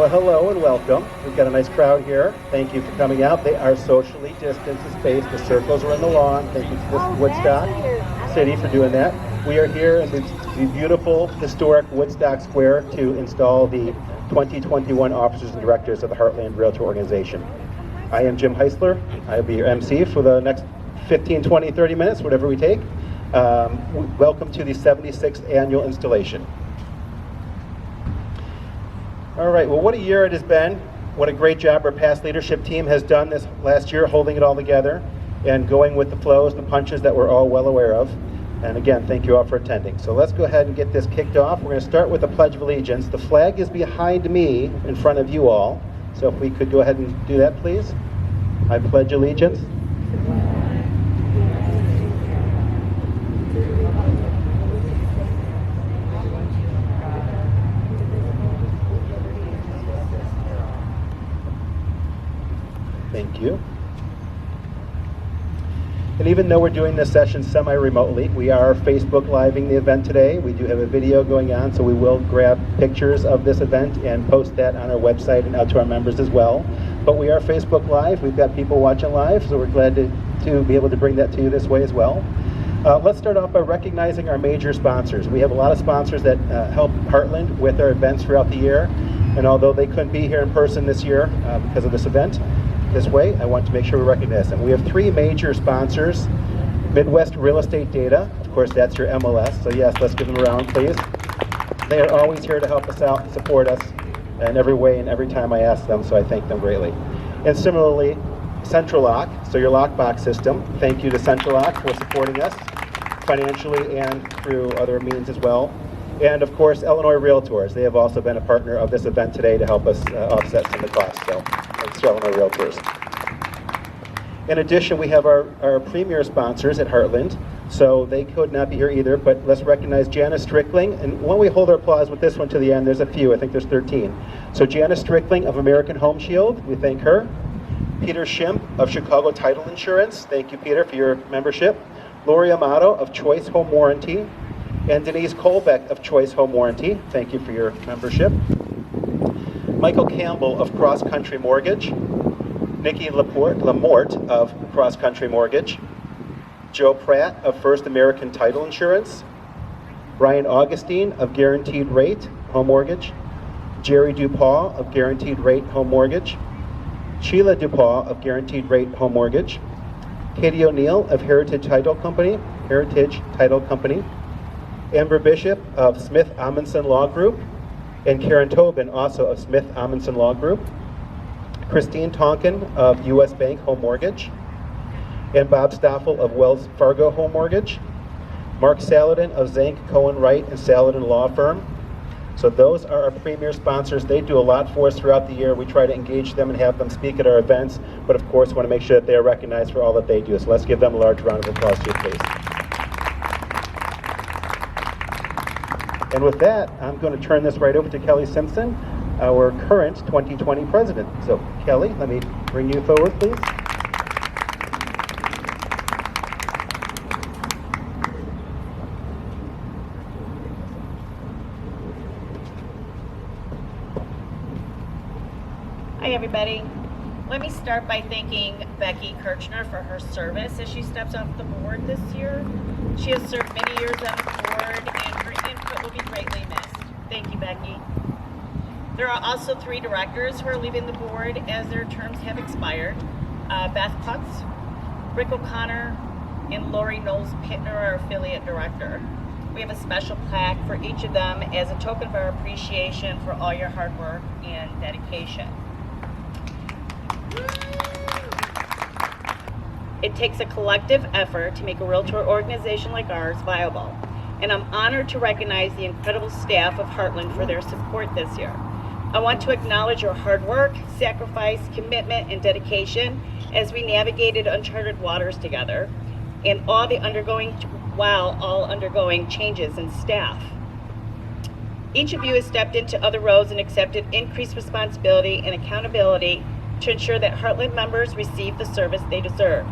Well, hello and welcome. We've got a nice crowd here. Thank you for coming out. They are socially distanced and spaced. The circles are in the lawn. Thank you to this Woodstock City for doing that. We are here in the beautiful, historic Woodstock Square to install the 2021 officers and directors of the Heartland Realtor Organization. I am Jim Heisler. I'll be your MC for the next 15, 20, 30 minutes, whatever we take. Welcome to the 76th annual installation. All right, well, what a year it has been. What a great job our past leadership team has done this last year, holding it all together and going with the flows and the punches that we're all well aware of. And again, thank you all for attending. So let's go ahead and get this kicked off. We're going to start with the Pledge of Allegiance. The flag is behind me in front of you all. So if we could go ahead and do that, please. I pledge allegiance. Thank you. And even though we're doing this session semi-remotely, we are Facebook Living the event today. We do have a video going on, so we will grab pictures of this event and post that on our website and out to our members as well. But we are Facebook Live. We've got people watching live, so we're glad to be able to bring that to you this way as well. Let's start off by recognizing our major sponsors. We have a lot of sponsors that help Heartland with our events throughout the year. And although they couldn't be here in person this year because of this event, this way, I want to make sure we recognize them. We have three major sponsors. Midwest Real Estate Data, of course that's your MLS, so yes, let's give them a round, please. They are always here to help us out and support us in every way and every time I ask them, so I thank them greatly. And similarly, Central Lock, so your lockbox system. Thank you to Central Lock for supporting us financially and through other means as well. And of course, Illinois Realtors. They have also been a partner of this event today to help us offset some of the costs. So thanks to Illinois Realtors. In addition, we have our premier sponsors at Heartland. So they could not be here either, but let's recognize Janice Strickling. And when we hold our applause with this one to the end, there's a few, I think there's 13. So Janice Strickling of American Home Shield, we thank her. Peter Shimp of Chicago Title Insurance, thank you Peter for your membership. Lori Amato of Choice Home Warranty. And Denise Colbeck of Choice Home Warranty, thank you for your membership. Michael Campbell of Cross Country Mortgage. Nikki Lamort of Cross Country Mortgage. Joe Pratt of First American Title Insurance. Brian Augustine of Guaranteed Rate Home Mortgage. Jerry Dupaw of Guaranteed Rate Home Mortgage. Sheila Dupaw of Guaranteed Rate Home Mortgage. Katie O'Neill of Heritage Title Company. Amber Bishop of Smith Amundsen Law Group, and Karen Tobin also of Smith Amundsen Law Group, Christine Tonkin of U.S. Bank Home Mortgage, and Bob Stoffel of Wells Fargo Home Mortgage, Mark Saladin of Zank, Cohen, Wright, and Saladin Law Firm. So those are our premier sponsors. They do a lot for us throughout the year. We try to engage them and have them speak at our events, but of course want to make sure that they are recognized for all that they do. So let's give them a large round of applause too, please. And with that, I'm going to turn this right over to Kelly Simpson, our current 2020 president. So Kelly, let me bring you forward, please. Hi everybody. Let me start by thanking Becky Kirchner for her service as she steps off the board this year. She has served many years on the board and her input will be greatly missed. Thank you, Becky. There are also 3 directors who are leaving the board as their terms have expired. Beth Putz, Rick O'Connor, and Lori Knowles-Pittner, our affiliate director. We have a special plaque for each of them as a token of our appreciation for all your hard work and dedication. It takes a collective effort to make a realtor organization like ours viable, and I'm honored to recognize the incredible staff of Heartland for their support this year. I want to acknowledge your hard work, sacrifice, commitment, and dedication as we navigated uncharted waters together, and all undergoing changes in staff. Each of you has stepped into other roles and accepted increased responsibility and accountability to ensure that Heartland members receive the service they deserved.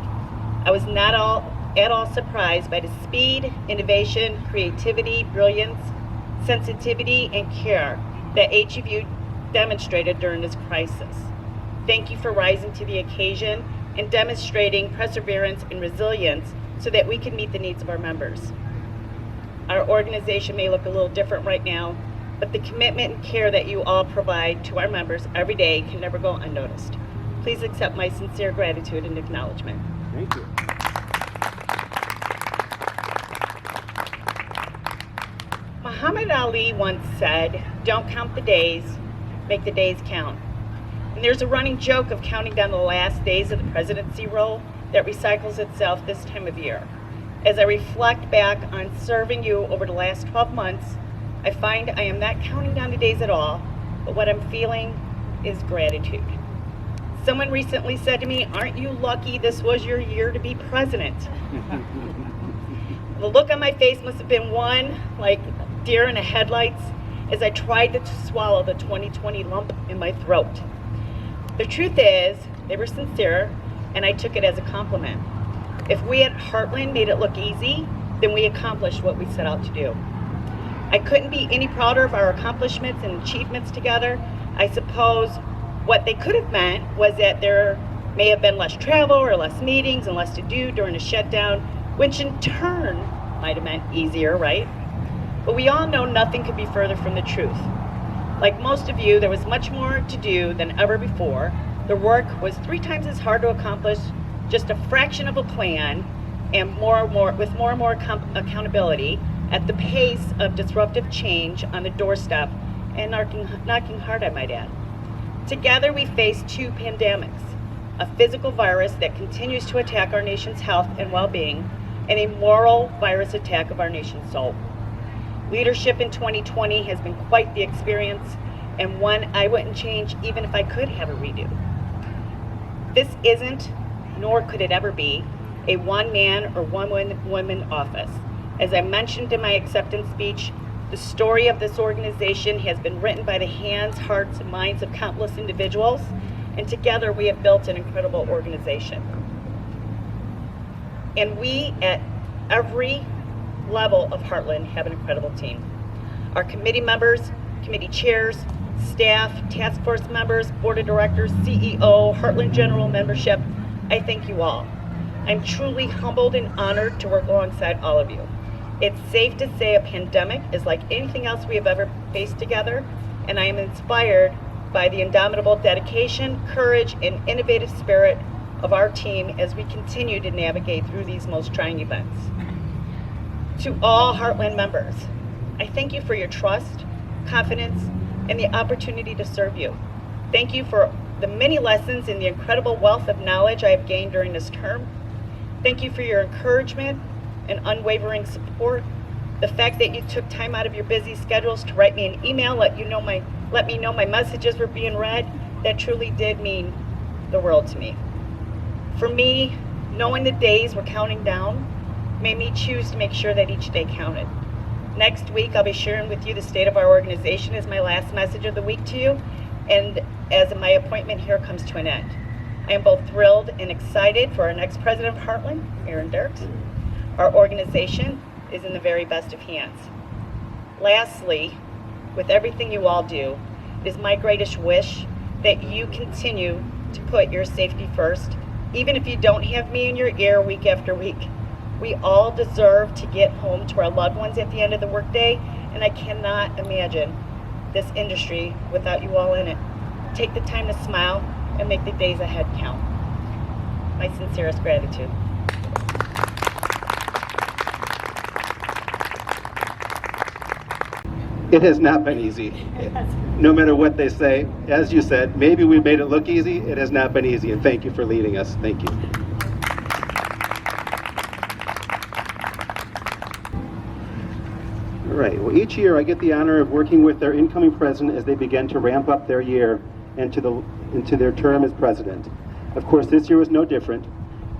I was not at all surprised by the speed, innovation, creativity, brilliance, sensitivity, and care that each of you demonstrated during this crisis. Thank you for rising to the occasion and demonstrating perseverance and resilience so that we can meet the needs of our members. Our organization may look a little different right now, but the commitment and care that you all provide to our members every day can never go unnoticed. Please accept my sincere gratitude and acknowledgement. Thank you. Muhammad Ali once said, "Don't count the days, make the days count." And there's a running joke of counting down the last days of the presidency role that recycles itself this time of year. As I reflect back on serving you over the last 12 months, I find I am not counting down the days at all, but what I'm feeling is gratitude. Someone recently said to me, "Aren't you lucky this was your year to be president?" The look on my face must have been one like deer in the headlights as I tried to swallow the 2020 lump in my throat. The truth is, they were sincere, and I took it as a compliment. If we at Heartland made it look easy, then we accomplished what we set out to do. I couldn't be any prouder of our accomplishments and achievements together. I suppose what they could have meant was that there may have been less travel or less meetings and less to do during the shutdown, which in turn might have meant easier, right? But we all know nothing could be further from the truth. Like most of you, there was much more to do than ever before. The work was 3 times as hard to accomplish, just a fraction of a plan, and with more and more accountability at the pace of disruptive change on the doorstep and knocking hard, I might add. Together we face 2 pandemics, a physical virus that continues to attack our nation's health and well-being, and a moral virus attack of our nation's soul. Leadership in 2020 has been quite the experience, and one I wouldn't change even if I could have a redo. This isn't, nor could it ever be, a one-man or one-woman office. As I mentioned in my acceptance speech, the story of this organization has been written by the hands, hearts, and minds of countless individuals, and together we have built an incredible organization. And we, at every level of Heartland, have an incredible team. Our committee members, committee chairs, staff, task force members, board of directors, CEO, Heartland General membership, I thank you all. I'm truly humbled and honored to work alongside all of you. It's safe to say a pandemic is like anything else we have ever faced together, and I am inspired by the indomitable dedication, courage, and innovative spirit of our team as we continue to navigate through these most trying events. To all Heartland members, I thank you for your trust, confidence, and the opportunity to serve you. Thank you for the many lessons and the incredible wealth of knowledge I have gained during this term. Thank you for your encouragement and unwavering support. The fact that you took time out of your busy schedules to write me an email, let me know my messages were being read, that truly did mean the world to me. For me, knowing the days were counting down made me choose to make sure that each day counted. Next week, I'll be sharing with you the state of our organization as my last message of the week to you, and as my appointment here comes to an end. I am both thrilled and excited for our next president of Heartland, Aaron Dirks. Our organization is in the very best of hands. Lastly, with everything you all do, it is my greatest wish that you continue to put your safety first, even if you don't have me in your ear week after week. We all deserve to get home to our loved ones at the end of the workday, and I cannot imagine this industry without you all in it. Take the time to smile and make the days ahead count. My sincerest gratitude. It has not been easy. No matter what they say, as you said, maybe we made it look easy. It has not been easy, and thank you for leading us. Thank you. All right, well, each year I get the honor of working with their incoming president as they begin to ramp up their year into their term as president. Of course, this year was no different.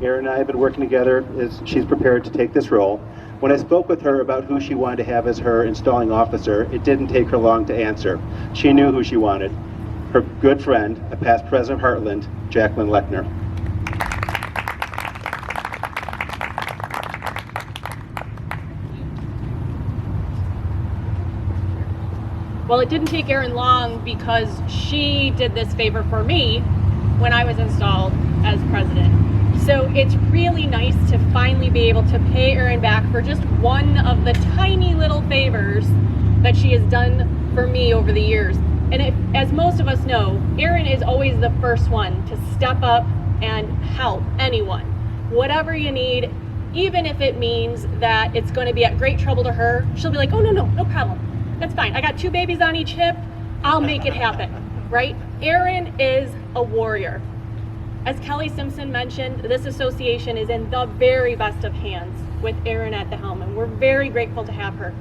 Erin and I have been working together as she's prepared to take this role. When I spoke with her about who she wanted to have as her installing officer, it didn't take her long to answer. She knew who she wanted. Her good friend, a past president of Heartland, Jacqueline Lechner. Well, it didn't take Erin long because she did this favor for me when I was installed as president. So it's really nice to finally be able to pay Erin back for just one of the tiny little favors that she has done for me over the years. And as most of us know, Erin is always the first one to step up and help anyone. Whatever you need, even if it means that it's going to be at great trouble to her, she'll be like, oh, no problem. That's fine. I got 2 babies on each hip. I'll make it happen, right? Erin is a warrior. As Kelly Simpson mentioned, this association is in the very best of hands with Erin at the helm, and we're very grateful to have her.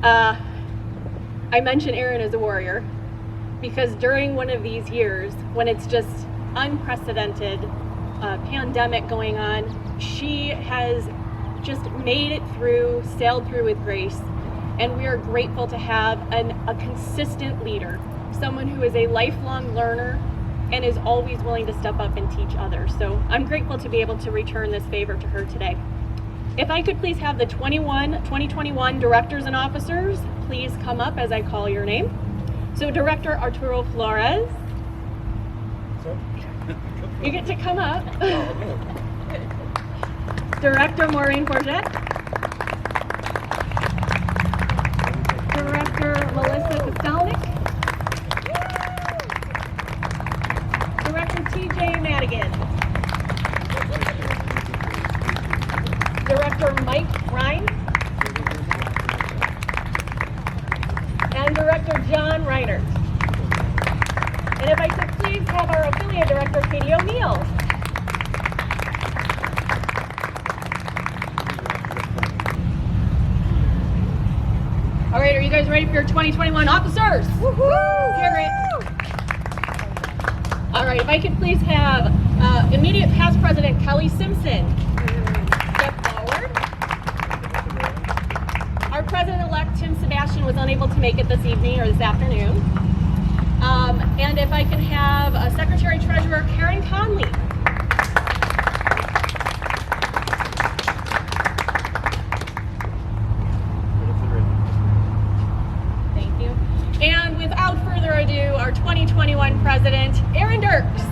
I mentioned Erin as a warrior because during one of these years, when it's just unprecedented pandemic going on, she has just made it through, sailed through with grace. And we are grateful to have a consistent leader, someone who is a lifelong learner and is always willing to step up and teach others. So I'm grateful to be able to return this favor to her today. If I could please have the 2021 directors and officers, please come up as I call your name. So Director Arturo Flores, you get to come up. Director Maureen Forget. Director Melissa Kostelnik. Director TJ Madigan. Director Mike Ryan. And Director John Reinert. And if I could please have our affiliate director, Katie O'Neill. All right, are you guys ready for your 2021 officers? Woohoo! Hear it. All right, if I could please have immediate past president Kelly Simpson step forward. Our president-elect Tim Sebastian was unable to make it this evening or this afternoon. And if I can have Secretary Treasurer Karen Conley. Thank you. And without further ado, our 2021 President, Erin Dirks.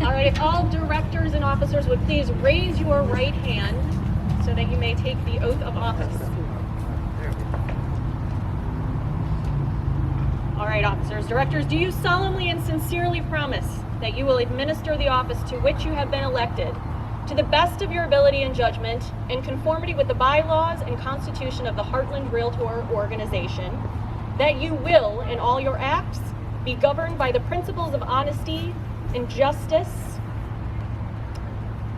All right, if all directors and officers would please raise your right hand so that you may take the oath of office. All right, officers, directors, do you solemnly and sincerely promise that you will administer the office to which you have been elected to the best of your ability and judgment in conformity with the bylaws and constitution of the Heartland Realtor Organization, that you will, in all your acts, be governed by the principles of honesty and justice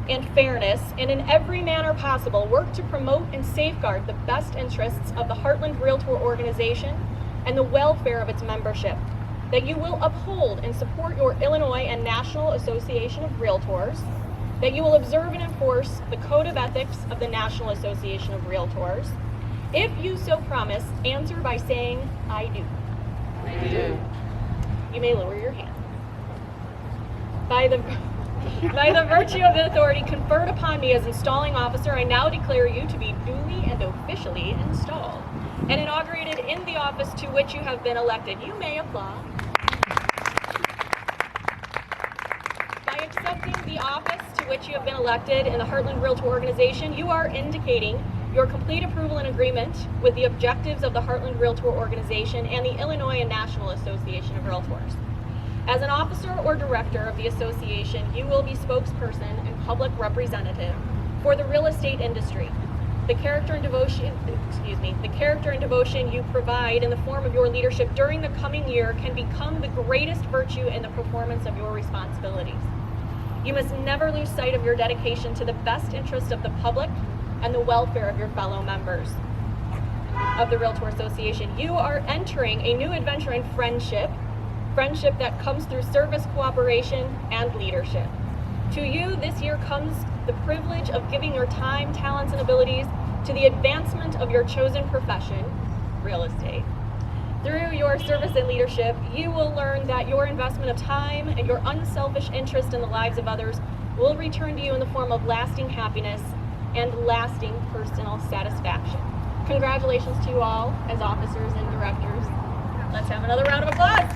and fairness, and in every manner possible work to promote and safeguard the best interests of the Heartland Realtor Organization and the welfare of its membership, that you will uphold and support your Illinois and National Association of Realtors, that you will observe and enforce the Code of Ethics of the National Association of Realtors. If you so promise, answer by saying, I do. I do. You may lower your hand. By the virtue of the authority conferred upon me as installing officer, I now declare you to be duly and officially installed and inaugurated in the office to which you have been elected. You may applaud. By accepting the office to which you have been elected in the Heartland Realtor Organization, you are indicating your complete approval and agreement with the objectives of the Heartland Realtor Organization and the Illinois and National Association of Realtors. As an officer or director of the association, you will be spokesperson and public representative for the real estate industry. The character and devotion you provide in the form of your leadership during the coming year can become the greatest virtue in the performance of your responsibilities. You must never lose sight of your dedication to the best interest of the public and the welfare of your fellow members of the Realtor Association. You are entering a new adventure in friendship that comes through service, cooperation, and leadership. To you, this year comes the privilege of giving your time, talents, and abilities to the advancement of your chosen profession, real estate. Through your service and leadership, you will learn that your investment of time and your unselfish interest in the lives of others will return to you in the form of lasting happiness and lasting personal satisfaction. Congratulations to you all as officers and directors. Let's have another round of applause.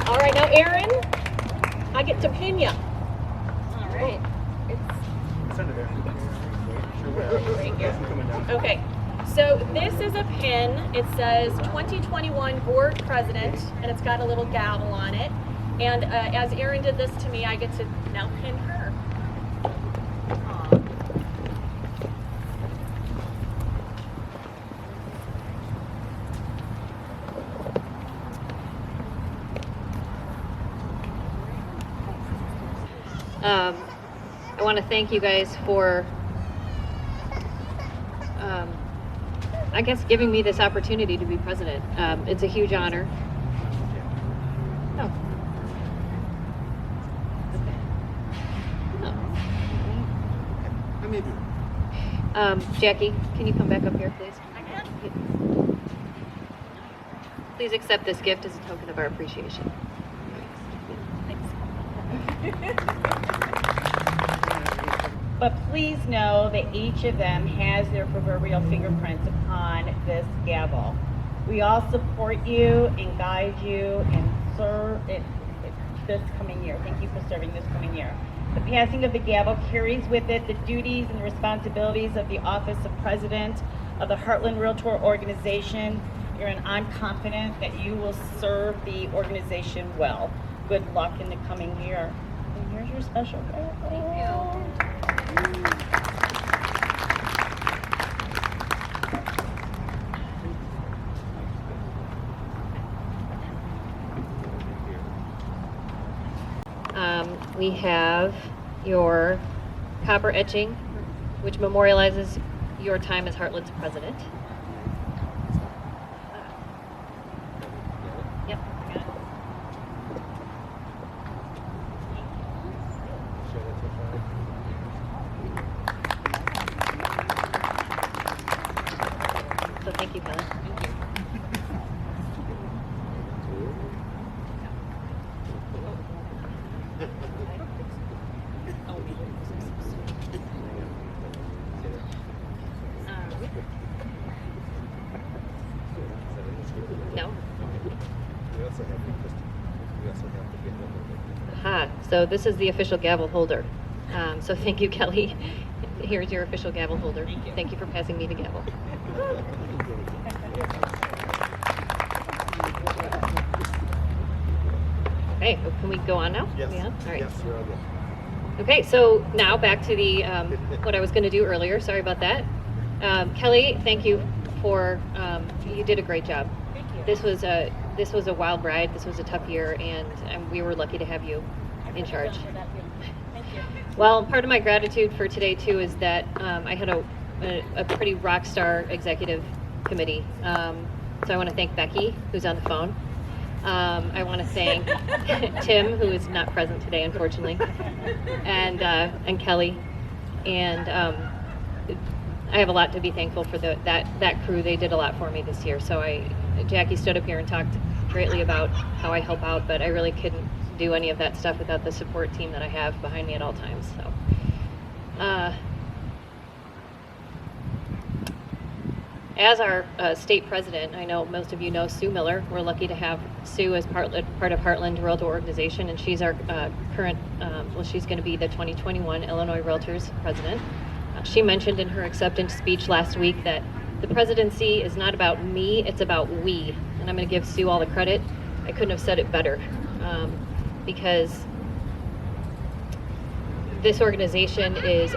All right, now Erin, I get to pin you. All right. Send it there. Right here. Okay, so this is a pin. It says 2021 Board President, and it's got a little gavel on it. And as Erin did this to me, I get to now pin her. I want to thank you guys for I guess giving me this opportunity to be president. It's a huge honor. Oh. Okay. Oh. Jackie, can you come back up here, please? I can. Please accept this gift as a token of our appreciation. But please know that each of them has their proverbial fingerprints upon this gavel. We all support you and guide you and serve it this coming year. Thank you for serving this coming year. The passing of the gavel carries with it the duties and responsibilities of the office of president of the Heartland Realtor organization. And I'm confident that you will serve the organization well. Good luck in the coming year. And here's your special gavel. Thank you. We have your copper etching, which memorializes your time as Heartland's president. Yep, I got it. So thank you, Kelly. Thank you. No. Aha, so this is the official gavel holder. So thank you, Kelly. Here's your official gavel holder. Thank you for passing me the gavel. Okay, can we go on now? Yes. Yeah? All right. Yes, you're all good. Okay, so now back to the what I was going to do earlier. Sorry about that. Kelly, thank you for you did a great job. Thank you. This was a wild ride. This was a tough year, and we were lucky to have you in charge. Thank you. Well, part of my gratitude for today too is that I had a pretty rock star executive committee. So I want to thank Becky, who's on the phone. I want to thank Tim, who is not present today, unfortunately, and Kelly, and I have a lot to be thankful for that crew. They did a lot for me this year. So Jackie stood up here and talked greatly about how I help out, but I really couldn't do any of that stuff without the support team that I have behind me at all times. So, as our state president, I know most of you know Sue Miller. We're lucky to have Sue as part of Heartland Realtor organization, and she's our current, she's going to be the 2021 Illinois Realtors president. She mentioned in her acceptance speech last week that the presidency is not about me, it's about we. And I'm going to give Sue all the credit. I couldn't have said it better, because this organization is,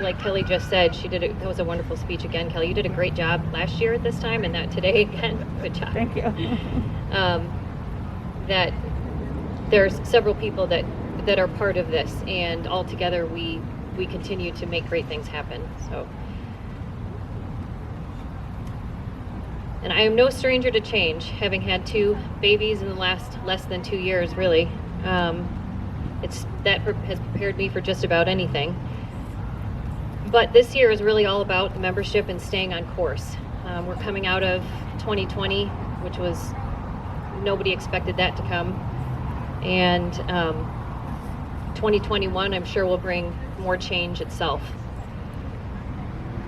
like Kelly just said, that was a wonderful speech again, Kelly. You did a great job last year at this time, and that today again. Good job. Thank you. That there's several people that are part of this, and all together we continue to make great things happen. So, and I am no stranger to change, having had 2 babies in the last less than 2 years, really. That has prepared me for just about anything. But this year is really all about the membership and staying on course. We're coming out of 2020, which was, nobody expected that to come. And 2021, I'm sure, will bring more change itself.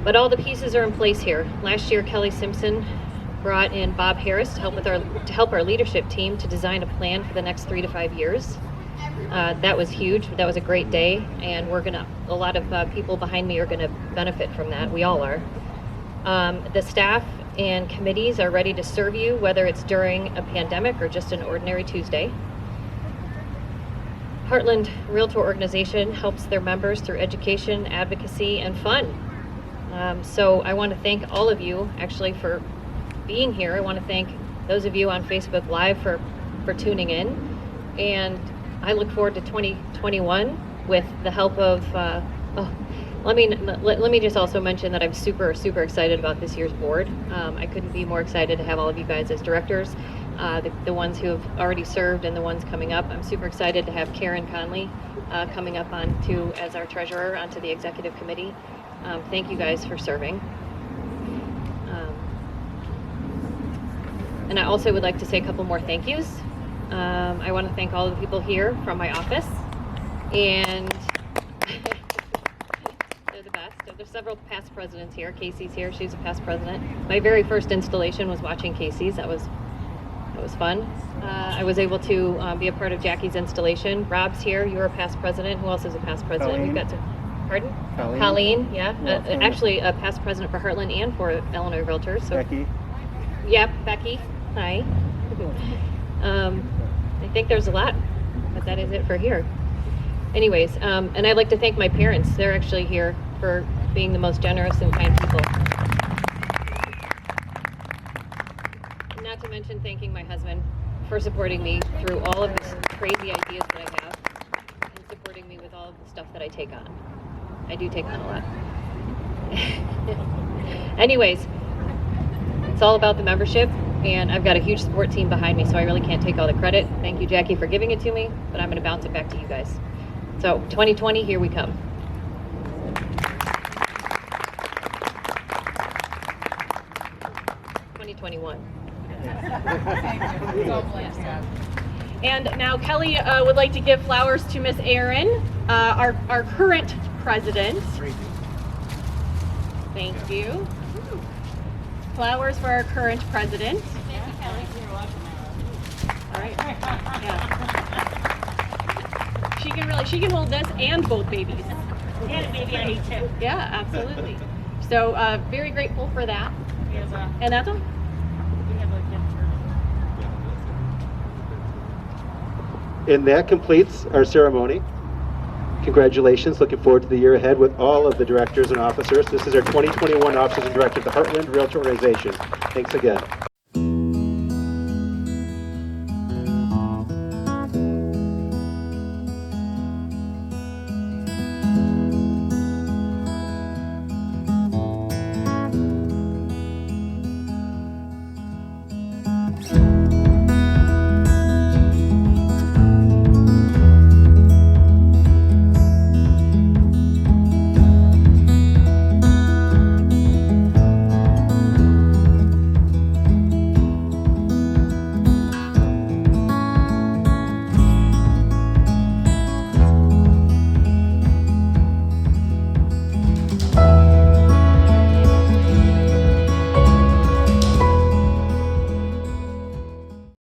But all the pieces are in place here. Last year, Kelly Simpson brought in Bob Harris to help our leadership team to design a plan for the next 3 to 5 years. That was huge. That was a great day, and a lot of people behind me are gonna benefit from that. We all are. The staff and committees are ready to serve you, whether it's during a pandemic or just an ordinary Tuesday. Heartland Realtor Organization helps their members through education, advocacy, and fun. So I want to thank all of you actually for being here. I want to thank those of you on Facebook Live for tuning in. And I look forward to 2021 with the help of, let me just also mention that I'm super, super excited about this year's board. I couldn't be more excited to have all of you guys as directors, the ones who have already served and the ones coming up. I'm super excited to have Karen Conley coming up as our treasurer onto the executive committee. Thank you guys for serving. And I also would like to say a couple more thank yous. I want to thank all the people here from my office, and they're the best. There's several past presidents here. Casey's here, she's a past president. My very first installation was watching Casey's. That was fun. I was able to be a part of Jackie's installation. Rob's here, you're a past president. Who else is a past president? Colleen. We've got Pardon? Colleen, yeah. Actually a past president for Heartland and for Illinois Realtors. So. Becky. Yep, Becky. Hi. I think there's a lot, but that is it for here. Anyways, and I'd like to thank my parents. They're actually here for being the most generous and kind people. Not to mention thanking my husband for supporting me through all of these crazy ideas that I have and supporting me with all of the stuff that I take on. I do take on a lot. Anyways, it's all about the membership, and I've got a huge support team behind me, so I really can't take all the credit. Thank you, Jackie, for giving it to me, but I'm going to bounce it back to you guys. So 2020, here we come. And now Kelly would like to give flowers to Miss Erin, our current president. Thank you. Flowers for our current president. Thank you, Kelly. All right. Yeah. She can hold this and both babies. And maybe I eat too. Yeah, absolutely. So very grateful for that. And that's all. And that completes our ceremony. Congratulations. Looking forward to the year ahead with all of the directors and officers. This is our 2021 Officers and Directors of the Heartland Realtor Organization. Thanks again.